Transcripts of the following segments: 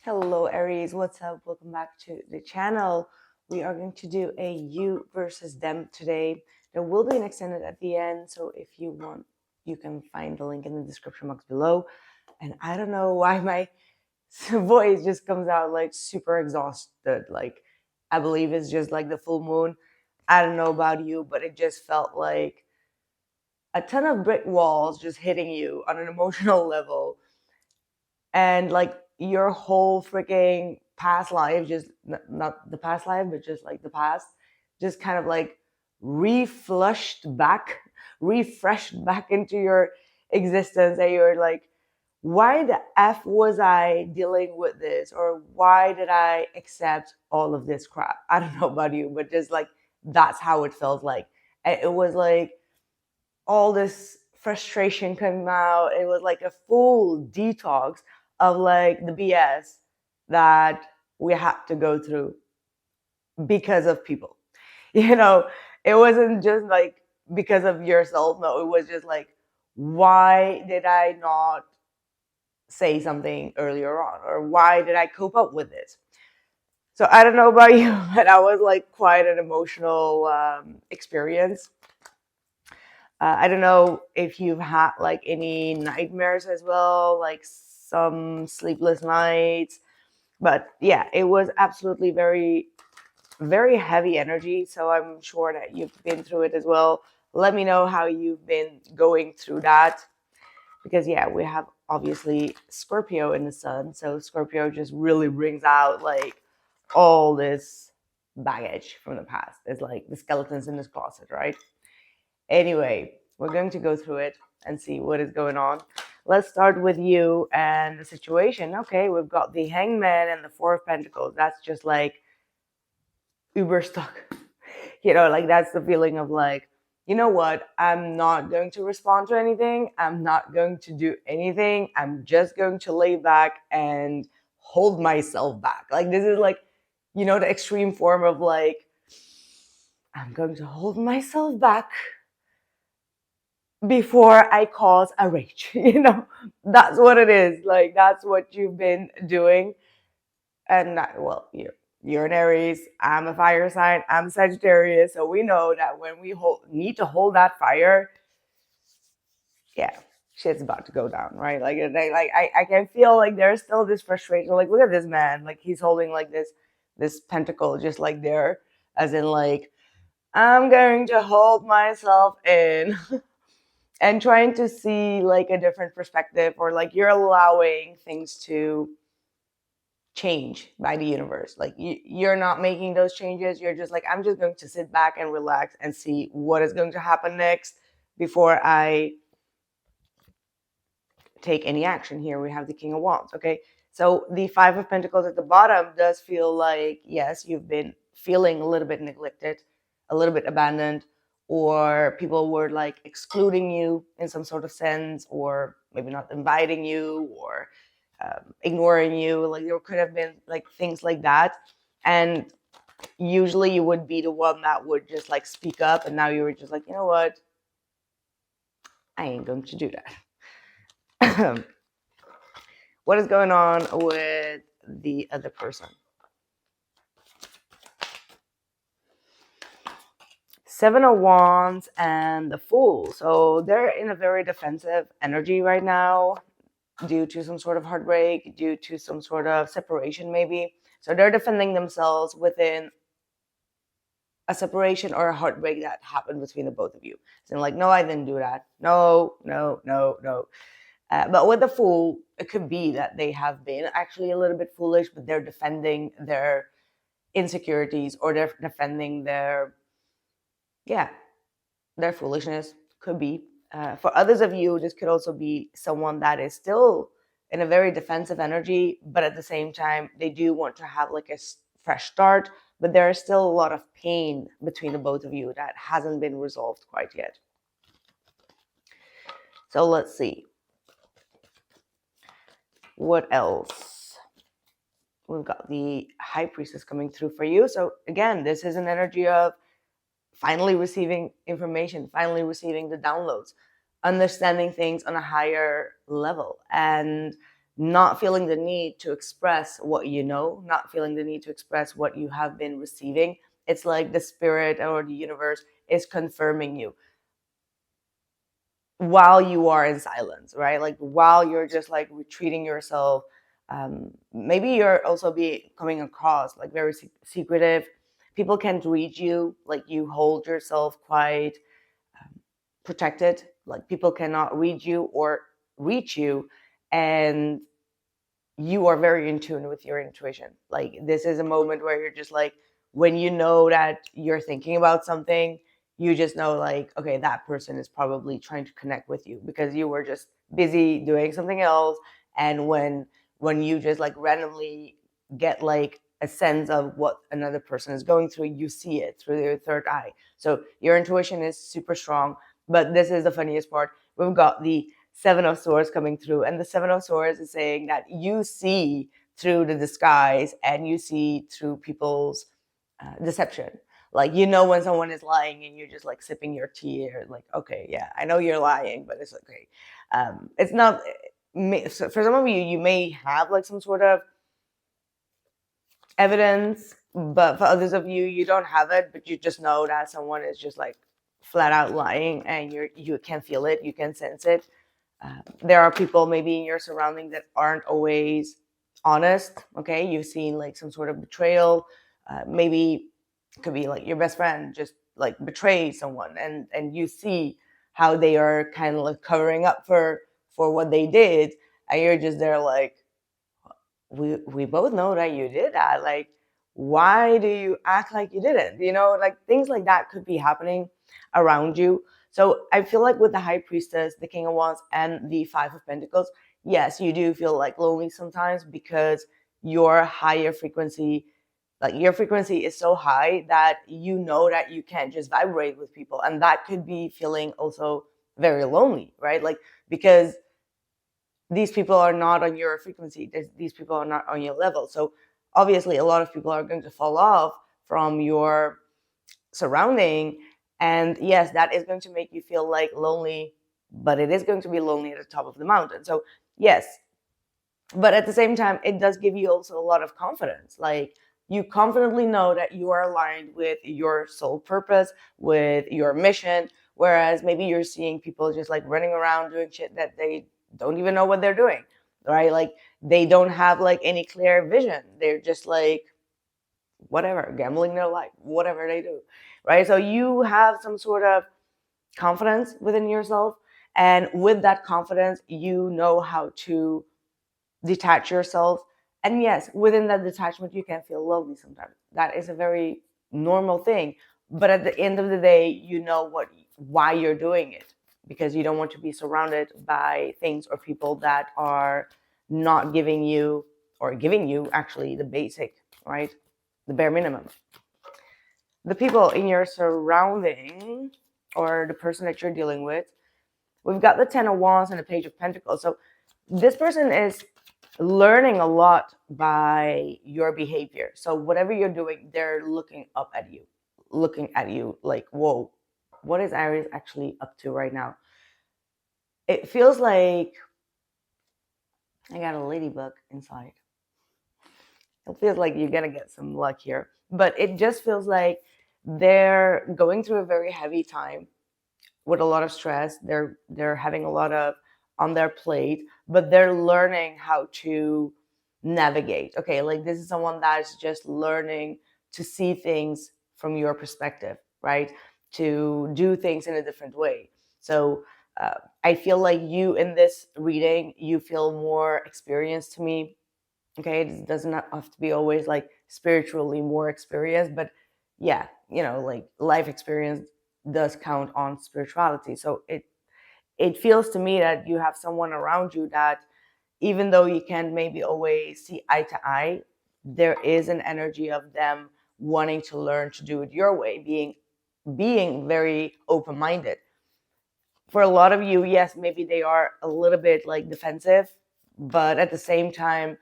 Hello Aries, what's up? Welcome back to the channel. We are going to do a you versus them today. There will be an extended at the end, so if you want, you can find the link in the description box below. And I don't know why my voice just comes out like super exhausted. Like, I believe it's just like the full moon. I don't know about you, but it just felt like a ton of brick walls just hitting you on an emotional level, and like your whole freaking past life, just not the past life, but just like the past, just kind of like reflushed back, refreshed back into your existence. And you're like, why the F was I dealing with this? Or why did I accept all of this crap? I don't know about you, but just like that's how it felt like. And it was like all this frustration came out. It was like a full detox of like the BS that we had to go through because of people. You know, it wasn't just like because of yourself. No, it was just like, why did I not say something earlier on? Or why did I cope up with this? So I don't know about you, but that was like quite an emotional experience. I don't know if you've had like any nightmares as well, like some sleepless nights. But yeah, it was absolutely very, very heavy energy. So I'm sure that you've been through it as well. Let me know how you've been going through that. Because yeah, we have obviously Scorpio in the sun. So Scorpio just really brings out like all this baggage from the past. It's like the skeletons in this closet, right? Anyway, we're going to go through it and see what is going on. Let's start with you and the situation. Okay, we've got the Hangman and the Four of Pentacles. That's just like uber stuck. Like that's the feeling of like, you know what? I'm not going to respond to anything. I'm not going to do anything. I'm just going to lay back and hold myself back. Like this is like, the extreme form of like, I'm going to hold myself back before I cause a rage. That's what it is. Like that's what you've been doing. And well, you're an Aries. I'm a fire sign. I'm Sagittarius. So we know that when we need to hold that fire, yeah, shit's about to go down, right? I can feel like there's still this frustration. Like, look at this man. Like he's holding like this pentacle, just like there, as in like, I'm going to hold myself in. And trying to see like a different perspective, or like you're allowing things to change by the universe. Like you're not making those changes. You're just like, I'm just going to sit back and relax and see what is going to happen next before I take any action. Here we have the King of Wands. Okay, so the Five of Pentacles at the bottom does feel like, yes, you've been feeling a little bit neglected, a little bit abandoned, or people were like excluding you in some sort of sense, or maybe not inviting you, or ignoring you. Like there could have been like things like that. And usually you would be the one that would just like speak up. And now you were just like, you know what? I ain't going to do that. What is going on with the other person? Seven of Wands and the Fool. So they're in a very defensive energy right now due to some sort of heartbreak, due to some sort of separation maybe. So they're defending themselves within a separation or a heartbreak that happened between the both of you. So like, no, I didn't do that. No, no, no, no. But with the Fool, it could be that they have been actually a little bit foolish, but they're defending their insecurities, or they're defending their foolishness. Could be. For others of you, this could also be someone that is still in a very defensive energy, but at the same time, they do want to have like a fresh start, but there is still a lot of pain between the both of you that hasn't been resolved quite yet. So let's see. What else? We've got the High Priestess coming through for you. So again, this is an energy of finally receiving information, finally receiving the downloads, understanding things on a higher level. And not feeling the need to express what you know, not feeling the need to express what you have been receiving. It's like the spirit or the universe is confirming you while you are in silence, right? Like while you're just like retreating yourself. Maybe you're also coming across like very secretive. People can't read you, like you hold yourself quite protected. Like people cannot read you or reach you, and you are very in tune with your intuition. Like this is a moment where you're just like, when you know that you're thinking about something, you just know like, okay, that person is probably trying to connect with you because you were just busy doing something else. And when you just like randomly get like a sense of what another person is going through, you see it through your third eye. So your intuition is super strong. But this is the funniest part. We've got the Seven of Swords coming through, and the Seven of Swords is saying that you see through the disguise and you see through people's deception. Like you know when someone is lying and you're just like sipping your tea, or like, okay, yeah, I know you're lying, but it's okay. It's not. So for some of you, you may have like some sort of evidence, but for others of you, you don't have it, but you just know that someone is just like flat out lying, and you can feel it, you can sense it. There are people maybe in your surrounding that aren't always honest. Okay, you've seen like some sort of betrayal. Maybe it could be like your best friend just like betrayed someone, and you see how they are kind of like covering up for what they did, and you're just there like, we both know that you did that. Like, why do you act like you didn't? You know, like things like that could be happening around you. So I feel like with the High Priestess, the King of Wands, and the Five of Pentacles, yes, you do feel like lonely sometimes because your higher frequency, like your frequency is so high that you know that you can't just vibrate with people. And that could be feeling also very lonely, right? Like, because these people are not on your frequency. These people are not on your level. So obviously a lot of people are going to fall off from your surrounding. And yes, that is going to make you feel like lonely, but it is going to be lonely at the top of the mountain. So yes, but at the same time, it does give you also a lot of confidence. Like you confidently know that you are aligned with your soul purpose, with your mission. Whereas maybe you're seeing people just like running around doing shit that they don't even know what they're doing, right? Like they don't have like any clear vision. They're just like, whatever, gambling their life, whatever they do, right? So you have some sort of confidence within yourself. And with that confidence, you know how to detach yourself. And yes, within that detachment, you can feel lonely sometimes. That is a very normal thing. But at the end of the day, you know why you're doing it, because you don't want to be surrounded by things or people that are not giving you, or giving you actually the basic, right? The bare minimum. The people in your surrounding, or the person that you're dealing with, we've got the Ten of Wands and the Page of Pentacles. So this person is learning a lot by your behavior. So whatever you're doing, they're looking up at you, looking at you like, whoa, what is Aries actually up to right now? It feels like I got a ladybug inside. It feels like you're gonna get some luck here, but it just feels like they're going through a very heavy time with a lot of stress. They're having a lot of on their plate, but they're learning how to navigate. Okay, like this is someone that's just learning to see things from your perspective, right? To do things in a different way. So I feel like you in this reading, you feel more experienced to me. Okay, it does not have to be always like spiritually more experienced, but yeah, you know, like life experience does count on spirituality. So it feels to me that you have someone around you that, even though you can't maybe always see eye to eye, there is an energy of them wanting to learn to do it your way, being very open-minded. For a lot of you, yes, maybe they are a little bit like defensive, but at the same time,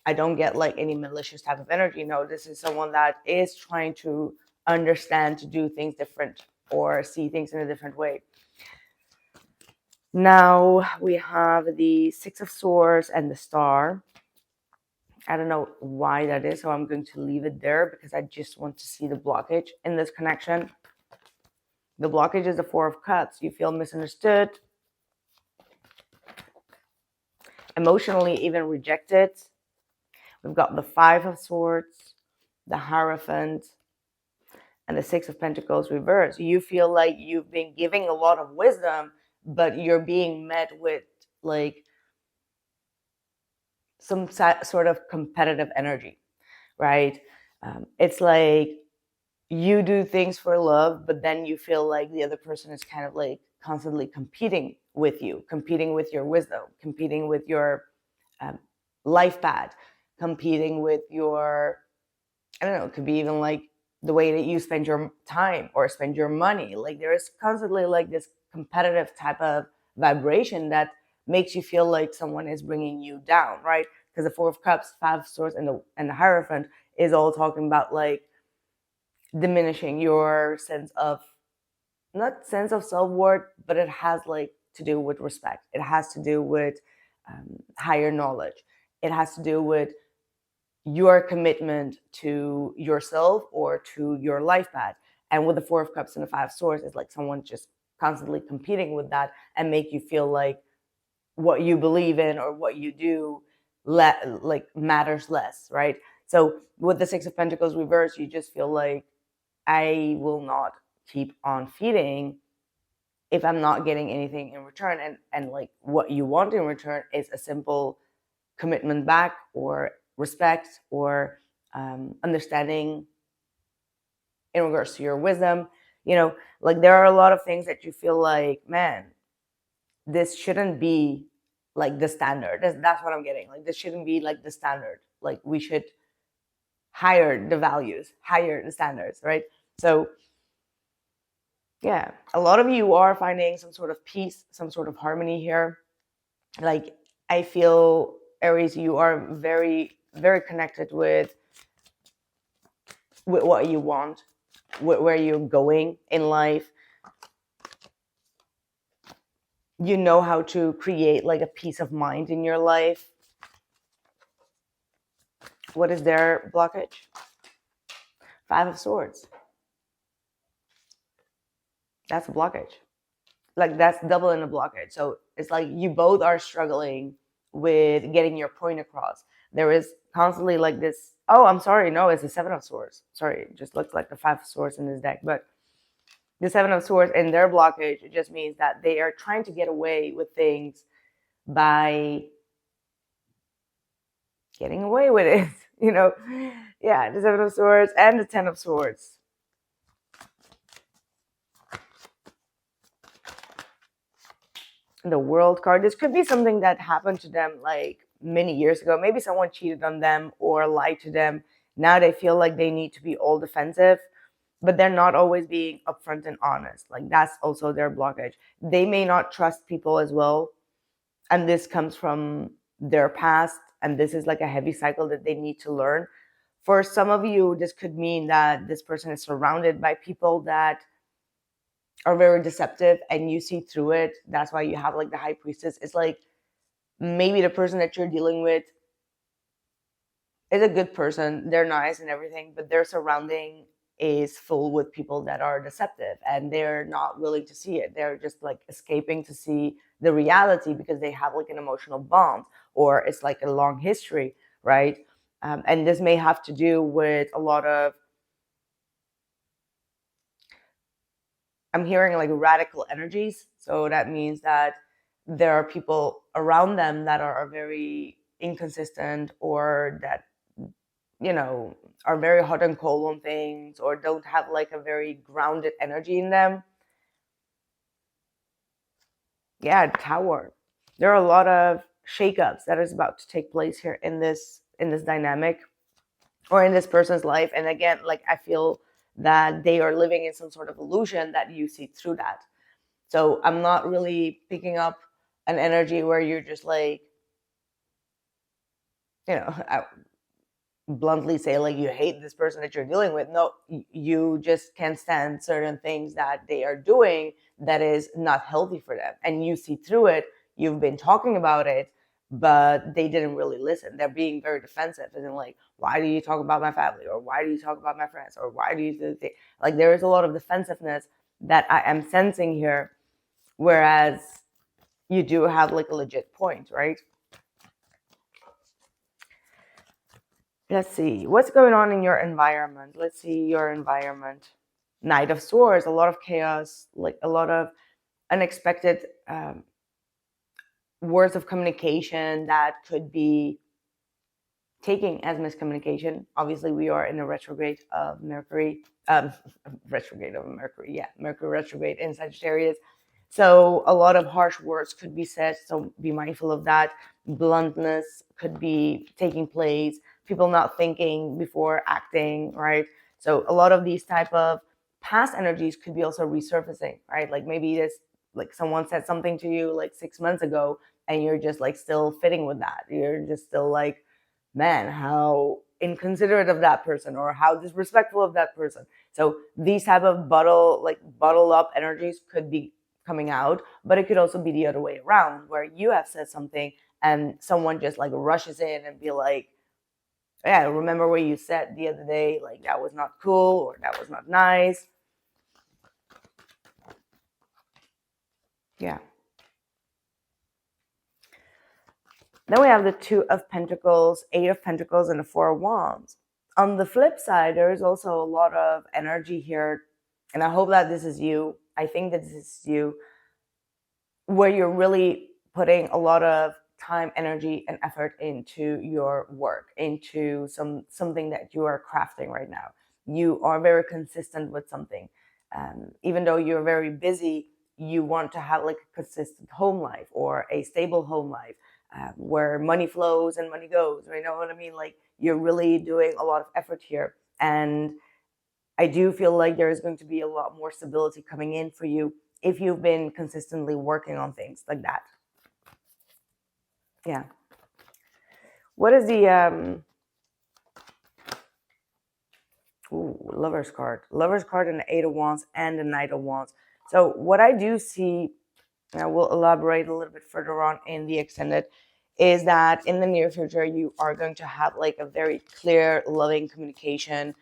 I don't get like any malicious type of energy. No, this is someone that is trying to understand, to do things different, or see things in a different way. Now we have the Six of Swords and the Star. I don't know why that is, so I'm going to leave it there because I just want to see the blockage in this connection. The blockage is the Four of Cups. You feel misunderstood, emotionally even rejected. We've got the Five of Swords, the Hierophant, and the Six of Pentacles reversed. You feel like you've been giving a lot of wisdom, but you're being met with like some sort of competitive energy, right? It's like you do things for love, but then you feel like the other person is kind of like constantly competing with you, competing with your wisdom, competing with your um, life path, competing with your, I don't know, it could be even like the way that you spend your time or spend your money. Like there is constantly like this competitive type of vibration that makes you feel like someone is bringing you down, right? Because the Four of Cups, Five of Swords, and the Hierophant is all talking about like diminishing your sense of, not sense of self-worth, but it has like to do with respect. It has to do with higher knowledge. It has to do with your commitment to yourself or to your life path. And with the Four of Cups and the Five of Swords, it's like someone just constantly competing with that and make you feel like what you believe in or what you do like matters less, right? So with the Six of Pentacles reverse, you just feel like I will not keep on feeding if I'm not getting anything in return. And like what you want in return is a simple commitment back or respect or understanding in regards to your wisdom. Like there are a lot of things that you feel like, man, this shouldn't be like the standard. That's what I'm getting. Like this shouldn't be like the standard. Like we should higher the values, higher the standards, right? So yeah, a lot of you are finding some sort of peace, some sort of harmony here. Like I feel, Aries, you are very, very connected with what you want, where you're going in life. You know how to create like a peace of mind in your life. What is their blockage? Five of Swords. That's a blockage. Like that's doubling a blockage. So it's like you both are struggling with getting your point across. There is constantly like this, oh, I'm sorry, no, it's the Seven of Swords. Sorry, it just looks like the Five of Swords in this deck. But the Seven of Swords in their blockage, it just means that they are trying to get away with things by getting away with it. Yeah, the Seven of Swords and the Ten of Swords. The World card. This could be something that happened to them like many years ago. Maybe someone cheated on them or lied to them. Now they feel like they need to be all defensive, but they're not always being upfront and honest. Like that's also their blockage. They may not trust people as well. And this comes from their past. And this is like a heavy cycle that they need to learn. For some of you, this could mean that this person is surrounded by people that are very deceptive and you see through it. That's why you have like the High Priestess. It's like maybe the person that you're dealing with is a good person. They're nice and everything, but their surrounding is full with people that are deceptive and they're not willing to see it. They're just like escaping to see the reality because they have like an emotional bond or it's like a long history, right? And this may have to do with a lot of, I'm hearing like radical energies. So that means that there are people around them that are very inconsistent or that, are very hot and cold on things or don't have like a very grounded energy in them. Yeah, Tower. There are a lot of shakeups that is about to take place here in this dynamic or in this person's life. And again, like I feel that they are living in some sort of illusion that you see through that. So I'm not really picking up an energy where you're just like, bluntly say like you hate this person that you're dealing with. No, you just can't stand certain things that they are doing that is not healthy for them, and you see through it. You've been talking about it, but they didn't really listen. They're being very defensive, and then like, why do you talk about my family, or why do you talk about my friends, or why do you do the like? There is a lot of defensiveness that I am sensing here, whereas you do have like a legit point, right? Let's see what's going on in your environment. Let's see your environment. Knight of Swords, a lot of chaos, like a lot of unexpected words of communication that could be taking as miscommunication. Obviously, we are in a retrograde of Mercury, retrograde of Mercury, yeah, Mercury retrograde in Sagittarius. So a lot of harsh words could be said. So be mindful of that. Bluntness could be taking place. People not thinking before acting, right? So a lot of these type of past energies could be also resurfacing, right? Like maybe this, like someone said something to you like 6 months ago, and you're just like still fitting with that. You're just still like, man, how inconsiderate of that person, or how disrespectful of that person. So these type of bottle up energies could be coming out, but it could also be the other way around, where you have said something and someone just like rushes in and be like, yeah, remember what you said the other day, like that was not cool, or that was not nice. Yeah. Then we have the Two of Pentacles, Eight of Pentacles, and the Four of Wands. On the flip side, there is also a lot of energy here, and I hope that this is you. I think that this is you, where you're really putting a lot of time, energy, and effort into your work, into something that you are crafting right now. You are very consistent with something. Even though you're very busy, you want to have like a consistent home life, or a stable home life, where money flows and money goes. You know what I mean? Like you're really doing a lot of effort here. And I do feel like there is going to be a lot more stability coming in for you if you've been consistently working on things like that. Yeah. What is the Lover's card? Lover's card and the Eight of Wands and the Knight of Wands. So what I do see, and I will elaborate a little bit further on in the extended, is that in the near future you are going to have like a very clear, loving communication,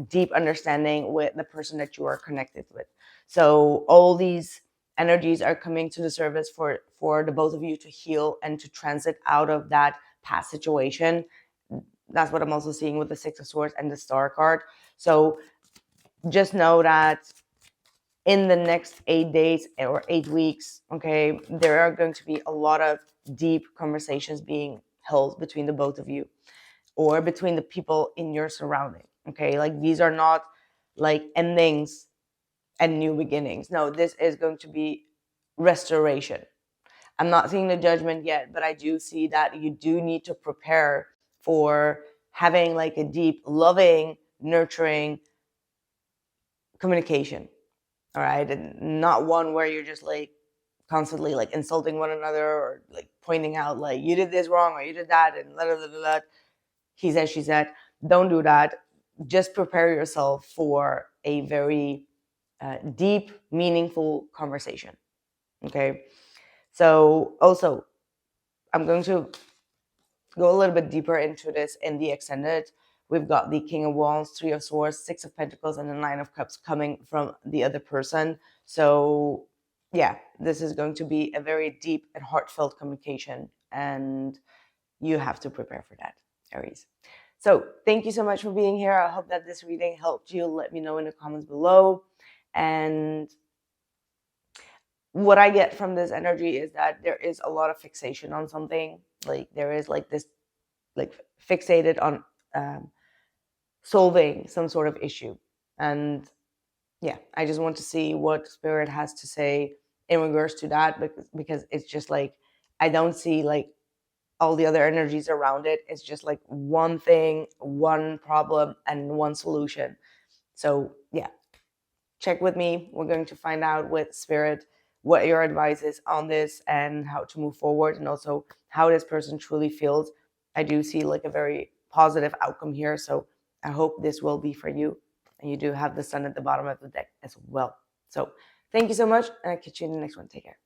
deep understanding with the person that you are connected with. So all these energies are coming to the surface for the both of you to heal and to transit out of that past situation. That's what I'm also seeing with the Six of Swords and the Star card. So just know that in the next 8 days or 8 weeks, okay, there are going to be a lot of deep conversations being held between the both of you, or between the people in your surrounding. Okay, like these are not like endings and new beginnings. No, this is going to be restoration. I'm not seeing the Judgment yet, but I do see that you do need to prepare for having like a deep, loving, nurturing communication. All right, and not one where you're just like constantly like insulting one another, or like pointing out like you did this wrong or you did that, and blah, blah, blah, blah. He said, she said. Don't do that. Just prepare yourself for a very deep, meaningful conversation. Okay. So also, I'm going to go a little bit deeper into this in the extended. We've got the King of Wands, Three of Swords, Six of Pentacles, and the Nine of Cups coming from the other person. So yeah, this is going to be a very deep and heartfelt communication, and you have to prepare for that, Aries. So thank you so much for being here. I hope that this reading helped you. Let me know in the comments below. And what I get from this energy is that there is a lot of fixation on something. Like there is like this, like fixated on solving some sort of issue. And yeah, I just want to see what Spirit has to say in regards to that, because it's just like, I don't see like all the other energies around it. It's just like one thing, one problem, and one solution. So yeah, check with me. We're going to find out with Spirit what your advice is on this and how to move forward, and also how this person truly feels. I do see like a very positive outcome here. So I hope this will be for you. And you do have the sun at the bottom of the deck as well. So thank you so much, and I'll catch you in the next one. Take care.